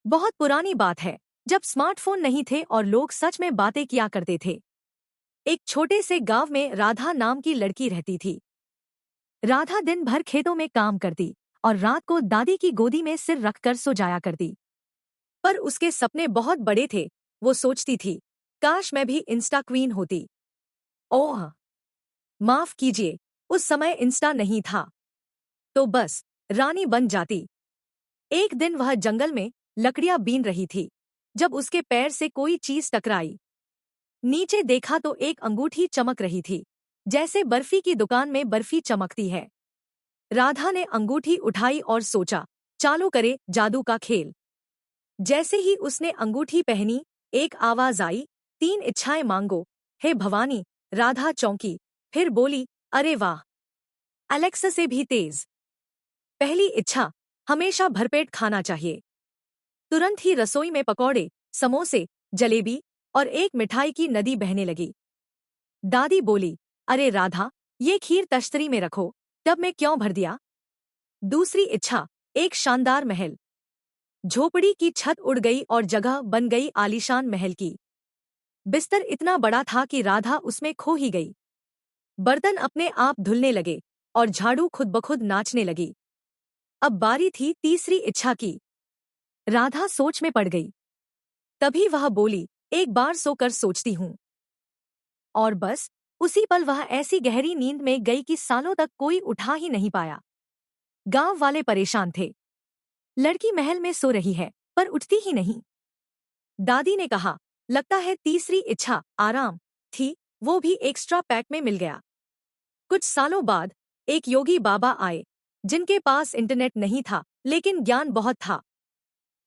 बहुत पुरानी बात है, जब स्मार्टफोन नहीं थे और लोग सच में बातें किया करते थे। एक छोटे से गांव में राधा नाम की लड़की रहती थी। राधा दिन भर खेतों में काम करती और रात को दादी की गोदी में सिर रखकर सो जाया करती। पर उसके सपने बहुत बड़े थे। वो सोचती थी, काश मैं भी इंस्टा क्वीन होती। ओह, माफ कीजिए, उस समय इंस्टा नहीं था, तो बस रानी बन जाती। एक दिन वह जंगल में लकड़ियां बीन रही थी, जब उसके पैर से कोई चीज टकराई। नीचे देखा तो एक अंगूठी चमक रही थी, जैसे बर्फी की दुकान में बर्फी चमकती है। राधा ने अंगूठी उठाई और सोचा, चालू करे जादू का खेल। जैसे ही उसने अंगूठी पहनी, एक आवाज आई, 3 इच्छाएं मांगो, हे भवानी। राधा चौंकी, फिर बोली, अरे वाह, अलेक्सा से भी तेज। पहली इच्छा, हमेशा भरपेट खाना चाहिए। तुरंत ही रसोई में पकौड़े, समोसे, जलेबी और एक मिठाई की नदी बहने लगी। दादी बोली, अरे राधा, ये खीर तश्तरी में रखो, टब में क्यों भर दिया? दूसरी इच्छा, एक शानदार महल। झोपड़ी की छत उड़ गई और जगह बन गई आलीशान महल की। बिस्तर इतना बड़ा था कि राधा उसमें खो ही गई। बर्तन अपने आप धुलने लगे और झाड़ू खुद ब खुद नाचने लगी। अब बारी थी तीसरी इच्छा की। राधा सोच में पड़ गई। तभी वह बोली, एक बार सोकर सोचती हूँ। और बस उसी पल वह ऐसी गहरी नींद में गई कि सालों तक कोई उठा ही नहीं पाया। गांव वाले परेशान थे। लड़की महल में सो रही है, पर उठती ही नहीं। दादी ने कहा, लगता है तीसरी इच्छा आराम थी, वो भी एक्स्ट्रा पैक में मिल गया। कुछ सालों बाद एक योगी बाबा आए, जिनके पास इंटरनेट नहीं था, लेकिन ज्ञान बहुत था।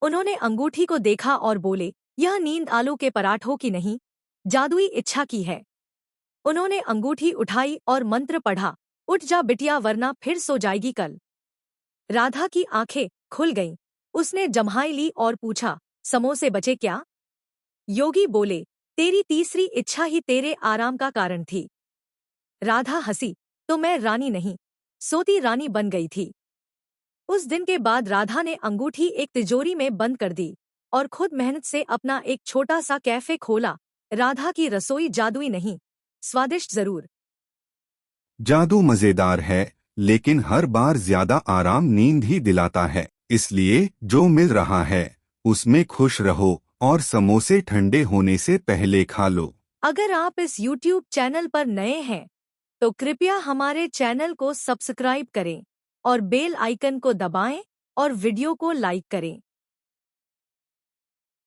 उन्होंने अंगूठी को देखा और बोले, यह नींद आलू के पराठों की नहीं, जादुई इच्छा की है। उन्होंने अंगूठी उठाई और मंत्र पढ़ा, उठ जा बिटिया वरना फिर सो जाएगी कल। राधा की आंखें खुल गईं। उसने जम्हाई ली और पूछा, समोसे बचे क्या? योगी बोले, तेरी तीसरी इच्छा ही तेरे आराम का कारण थी। राधा हंसी, तो मैं रानी नहीं, सोती रानी बन गई थी। उस दिन के बाद राधा ने अंगूठी एक तिजोरी में बंद कर दी और खुद मेहनत से अपना एक छोटा सा कैफे खोला। राधा की रसोई जादुई नहीं, स्वादिष्ट जरूर। जादू मजेदार है, लेकिन हर बार ज्यादा आराम नींद ही दिलाता है। इसलिए जो मिल रहा है उसमें खुश रहो और समोसे ठंडे होने से पहले खा लो। अगर आप इस YouTube चैनल पर नए हैं, तो कृपया हमारे चैनल को सब्सक्राइब करें और बेल आइकन को दबाएं और वीडियो को लाइक करें।